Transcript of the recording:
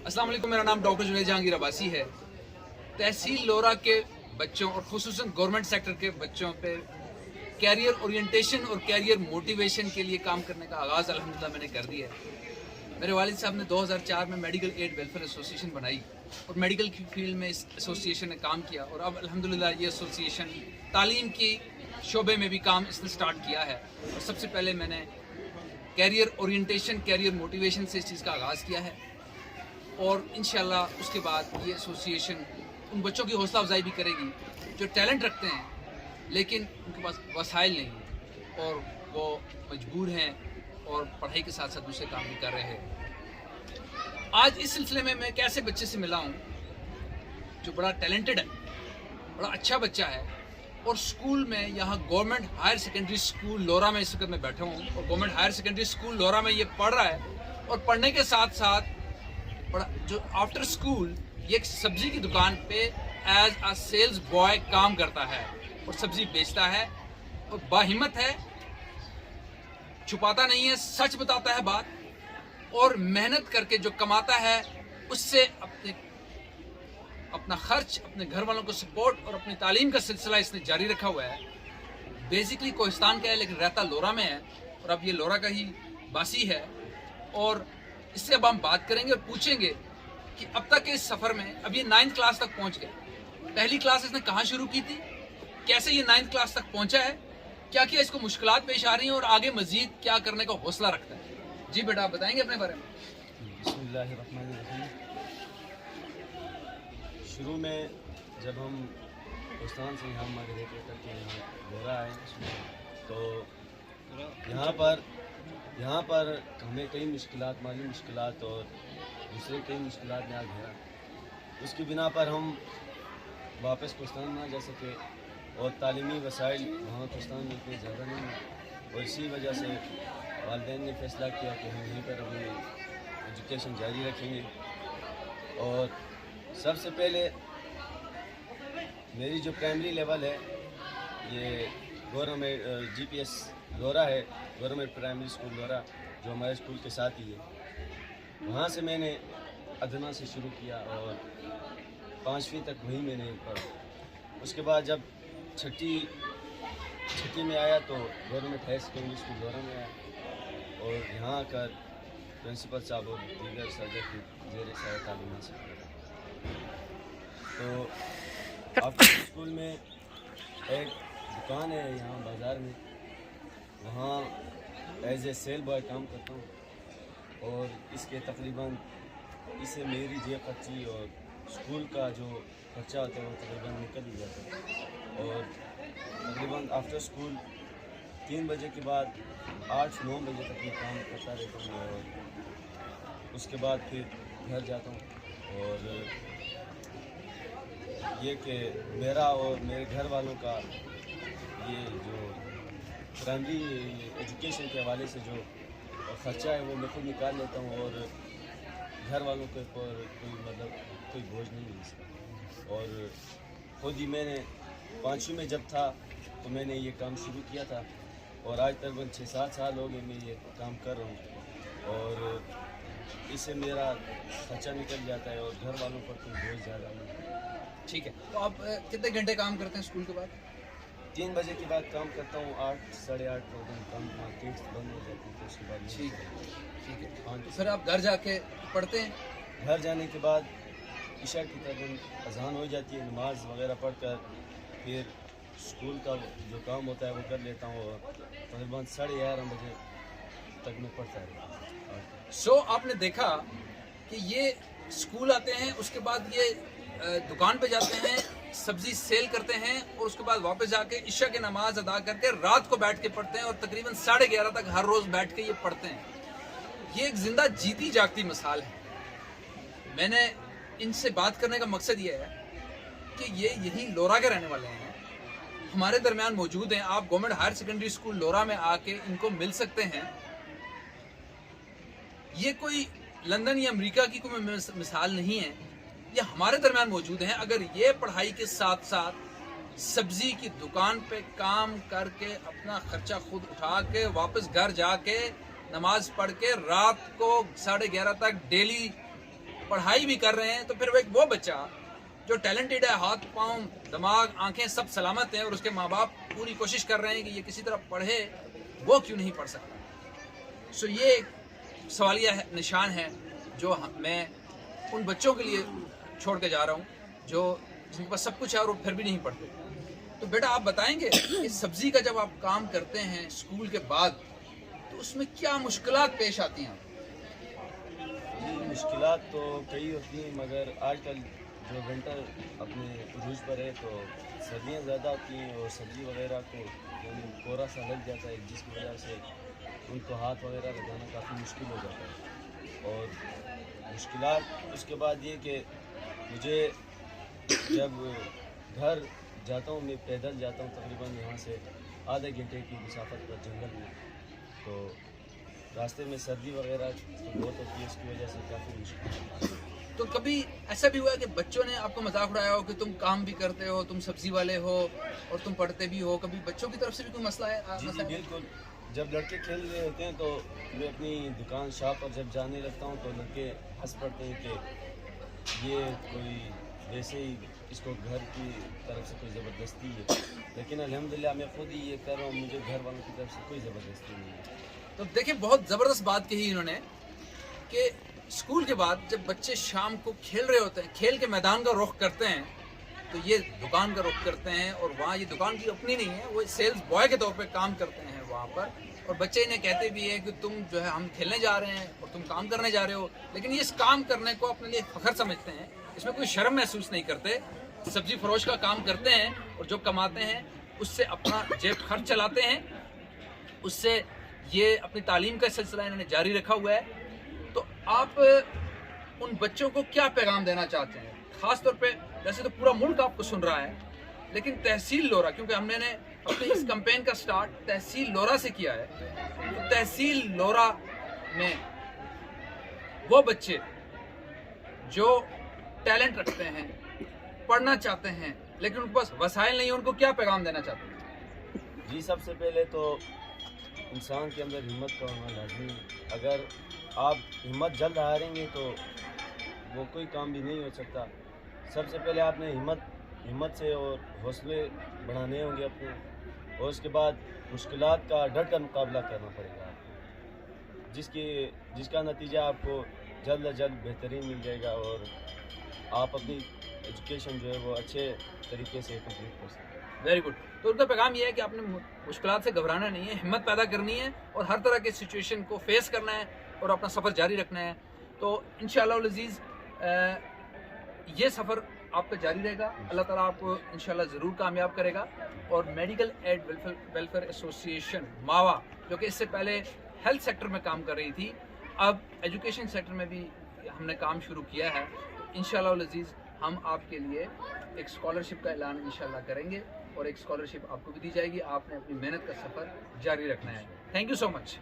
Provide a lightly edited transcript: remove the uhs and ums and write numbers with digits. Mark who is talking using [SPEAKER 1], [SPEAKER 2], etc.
[SPEAKER 1] अस्सलाम वालेकुम, मेरा नाम डॉक्टर जुनैद जहांगीर अब्बासी है। तहसील लोरा के बच्चों और खुसूसन गवर्नमेंट सेक्टर के बच्चों पे कैरियर ओरिएंटेशन और कैरियर मोटिवेशन के लिए काम करने का आगाज़ अल्हम्दुलिल्लाह मैंने कर दिया है। मेरे वालिद साहब ने 2004 में मेडिकल एड वेलफेयर एसोसिएशन बनाई और मेडिकल की फील्ड में इस एसोसिएशन ने काम किया और अब अल्हम्दुलिल्लाह ये एसोसिएशन तालीम की शोबे में भी काम इसने स्टार्ट किया है। और सबसे पहले मैंने कैरियर ओरिएंटेशन, कैरियर मोटिवेशन से इस चीज़ का आगाज़ किया है और इंशाल्लाह उसके बाद ये एसोसिएशन उन बच्चों की हौसला अफजाई भी करेगी जो टैलेंट रखते हैं लेकिन उनके पास वसाइल नहीं है और वो मजबूर हैं और पढ़ाई के साथ साथ दूसरे काम भी कर रहे हैं। आज इस सिलसिले में मैं कैसे बच्चे से मिला हूँ जो बड़ा टैलेंटेड है, बड़ा अच्छा बच्चा है और स्कूल में यहाँ गवर्नमेंट हायर सेकेंडरी स्कूल लोरा में इस वक्त मैं बैठा हूँ और गवर्नमेंट हायर सेकेंडरी स्कूल लोरा में ये पढ़ रहा है और पढ़ने के साथ साथ बड़ा जो आफ्टर स्कूल ये एक सब्जी की दुकान पे एज अ सेल्स बॉय काम करता है और सब्जी बेचता है और बाहिम्मत है, छुपाता नहीं है, सच बताता है बात और मेहनत करके जो कमाता है उससे अपना खर्च, अपने घर वालों को सपोर्ट और अपनी तालीम का सिलसिला इसने जारी रखा हुआ है। बेसिकली कोहिस्तान का है लेकिन रहता लोरा में है और अब ये लोरा का ही बासी है और इससे अब हम बात करेंगे और पूछेंगे कि अब तक के इस सफ़र में अब ये 9th क्लास तक पहुंच गए। पहली क्लास इसने कहाँ शुरू की थी, कैसे ये 9th क्लास तक पहुंचा है, क्या क्या इसको मुश्किलात पेश आ रही हैं और आगे मजीद क्या करने का हौसला रखता है। जी बेटा, आप बताएंगे अपने बारे में।
[SPEAKER 2] बिस्मिल्लाहिर्रहमानिर्रहीम। शुरू में जब हम हिंदुस्तान से यहाँ माइग्रेट करके यहाँ लोरा आए तो यहाँ पर हमें कई मुश्किलात, माली मुश्किलात और दूसरे कई मुश्किलात में आ घेरा। उसकी बिना पर हम वापस पाकिस्तान ना जा सके और तालीमी वसाइल वहाँ पाकिस्तान में इतने ज़्यादा नहीं हैं और इसी वजह से वालिदैन ने फ़ैसला किया कि हम यहीं पर अपनी एजुकेशन जारी रखेंगे। और सबसे पहले मेरी जो प्राइमरी लेवल है ये गवर्नमेंट GPS लोरा है, गवर्नमेंट प्राइमरी स्कूल लोरा जो हमारे स्कूल के साथ ही है। वहाँ से मैंने अदना से शुरू किया और 5वीं तक वहीं मैंने पढ़ा। उसके बाद जब छठी में आया तो गवर्नमेंट हायर सेकेंडरी स्कूल लोरा में आया और यहाँ आकर प्रिंसिपल साहब और दीगर सदर की ज़ेर सहायता तालीम हासिल किया। तो आफ्टर स्कूल में एक दुकान है यहाँ बाज़ार में, वहाँ एज ए सेल बॉय काम करता हूँ और इसके तकरीबन इससे मेरी जेब खर्ची और स्कूल का जो खर्चा होता है वो तकरीबन निकल ही जाता है। और तकरीबन आफ्टर स्कूल 3 बजे के बाद 8-9 बजे तक मैं काम करता रहता हूँ और उसके बाद फिर घर जाता हूँ। और ये कि मेरा और मेरे घर वालों का ये जो प्राइमरी एजुकेशन के हवाले से जो ख़र्चा है वो मैं खुद निकाल लेता हूँ और घर वालों के ऊपर कोई बोझ नहीं है इसका। और खुद ही मैंने 5वीं में जब था तो मैंने ये काम शुरू किया था और आज तकरीबन 6-7 साल हो गए मैं ये काम कर रहा हूँ और इससे मेरा खर्चा निकल जाता है और घर वालों पर कोई बोझ ज़्यादा नहीं।
[SPEAKER 1] ठीक है, तो आप कितने घंटे काम करते हैं स्कूल के बाद?
[SPEAKER 2] 3 बजे के बाद काम करता हूँ, 8-8:30 तो काम मार्केट्स बंद हो जाती है तो उसके बाद।
[SPEAKER 1] ठीक है। हाँ, तो फिर आप घर जाके पढ़ते हैं?
[SPEAKER 2] घर जाने के बाद इशा की तकरीबन अजान हो जाती है, नमाज वगैरह पढ़कर फिर स्कूल का जो काम होता है वो कर लेता हूँ और तकरीबन 11:30 बजे तक मैं पढ़ता है।
[SPEAKER 1] आपने देखा कि ये स्कूल आते हैं, उसके बाद ये दुकान पे जाते हैं, सब्जी सेल करते हैं और उसके बाद वापस जाके इशा की नमाज अदा करके रात को बैठ के पढ़ते हैं और तकरीबन 11:30 तक हर रोज़ बैठ के ये पढ़ते हैं। ये एक जिंदा जीती जागती मिसाल है। मैंने इनसे बात करने का मकसद ये है कि ये यही लोरा के रहने वाले हैं, हमारे दरमियान मौजूद हैं। आप गवर्नमेंट हायर सेकेंडरी स्कूल लोरा में आके इनको मिल सकते हैं। ये कोई लंदन या अमेरिका की कोई मिसाल नहीं है, ये हमारे दरमियान मौजूद हैं। अगर ये पढ़ाई के साथ साथ सब्जी की दुकान पे काम करके अपना खर्चा खुद उठा के वापस घर जाके नमाज पढ़ के रात को 11:30 तक डेली पढ़ाई भी कर रहे हैं, तो फिर वो बच्चा जो टैलेंटेड है, हाथ पाँव दिमाग आंखें सब सलामत हैं, और उसके माँ बाप पूरी कोशिश कर रहे हैं कि ये किसी तरह पढ़े, वो क्यों नहीं पढ़ सकता। सो ये एक सवालिया निशान है जो मैं उन बच्चों के लिए छोड़ के जा रहा हूँ जो जिनके पास सब कुछ है और वो फिर भी नहीं पढ़ते। तो बेटा आप बताएंगे इस सब्जी का जब आप काम करते हैं स्कूल के बाद, तो उसमें क्या मुश्किलात पेश आती हैं?
[SPEAKER 2] मुश्किलात तो कई होती हैं, मगर आजकल जो विंटर अपने उरूज पर है तो सर्दियाँ ज़्यादा होती हैं और सब्ज़ी वगैरह को कोरा सा लग जाता है, जिसकी वजह से उनको हाथ वगैरह लगाना काफ़ी मुश्किल हो जाता है। और मुश्किलात उसके बाद ये कि मुझे जब घर जाता हूँ, मैं पैदल जाता हूँ तकरीबन यहाँ से आधे घंटे की मुसाफत पर जंगल में, तो रास्ते में सर्दी वगैरह तो बहुत होती है, इसकी वजह से काफ़ी मुश्किल।
[SPEAKER 1] तो कभी ऐसा भी हुआ है कि बच्चों ने आपको मजाक उड़ाया हो कि तुम काम भी करते हो, तुम सब्जी वाले हो और तुम पढ़ते भी हो? कभी बच्चों की तरफ से भी कोई मसला है?
[SPEAKER 2] जी बिल्कुल। जब लड़के खेल रहे होते हैं तो मैं अपनी दुकान शॉप पर जब जाने लगता हूँ तो लड़के हंस पड़ते हैं कि ये कोई वैसे ही इसको घर की तरफ से कोई ज़बरदस्ती है, लेकिन अल्हम्दुलिल्लाह मैं खुद ही ये कर रहा हूँ, मुझे घर वालों की तरफ से कोई ज़बरदस्ती नहीं है।
[SPEAKER 1] तो देखिए बहुत ज़बरदस्त बात कही इन्होंने कि स्कूल के बाद जब बच्चे शाम को खेल रहे होते हैं, खेल के मैदान का रुख करते हैं, तो ये दुकान का रुख करते हैं, और वहाँ ये दुकान की अपनी नहीं है, वो सेल्स बॉय के तौर पे काम करते हैं वहाँ पर, और बच्चे इन्हें कहते भी हैं कि तुम जो है हम खेलने जा रहे हैं और तुम काम करने जा रहे हो, लेकिन ये इस काम करने को अपने लिए फ़ख्र समझते हैं, इसमें कोई शर्म महसूस नहीं करते। सब्जी फरोश का काम करते हैं और जो कमाते हैं उससे अपना जेब खर्च चलाते हैं, उससे ये अपनी तालीम का सिलसिला इन्होंने जारी रखा हुआ है। तो आप उन बच्चों को क्या पैगाम देना चाहते हैं? ख़ास तौर पे वैसे तो पूरा मुल्क आपको सुन रहा है, लेकिन तहसील लोरा, क्योंकि हमने अपने इस कैंपेन का स्टार्ट तहसील लोरा से किया है, तो तहसील लोरा में वो बच्चे जो टैलेंट रखते हैं, पढ़ना चाहते हैं, लेकिन उनके पास वसाइल नहीं है, उनको क्या पैगाम देना चाहते हैं?
[SPEAKER 2] जी सबसे पहले तो इंसान के अंदर हिम्मत का होना लाजमी है। अगर आप हिम्मत जल्द हारेंगे तो वो कोई काम भी नहीं हो सकता। सबसे पहले आपने हिम्मत से और हौसले बढ़ाने होंगे अपने, और उसके बाद मुश्किलात का डट कर मुकाबला करना पड़ेगा, जिसका नतीजा आपको जल्द अज जल्द बेहतरीन मिल जाएगा और आप अपनी एजुकेशन जो है वो अच्छे तरीके से कंप्लीट कर सकते हैं।
[SPEAKER 1] Very good. तो उनका पैगाम ये है कि आपने मुश्किलात से घबराना नहीं है, हिम्मत पैदा करनी है और हर तरह के सिचुएशन को फेस करना है और अपना सफ़र जारी रखना है। तो इंशाअल्लाह अज़ीज़ ये सफ़र आपका जारी रहेगा, अल्लाह ताला आपको इंशाअल्लाह ज़रूर कामयाब करेगा। और मेडिकल एड वेलफेयर एसोसिएशन मावा, जो कि इससे पहले हेल्थ सेक्टर में काम कर रही थी, अब एजुकेशन सेक्टर में भी हमने काम शुरू किया है। इंशाअल्लाह अज़ीज़ हम आपके लिए एक स्कॉलरशिप का ऐलान इंशाअल्लाह करेंगे और एक स्कॉलरशिप आपको भी दी जाएगी। आपने अपनी मेहनत का सफ़र जारी रखना है। Thank you so much.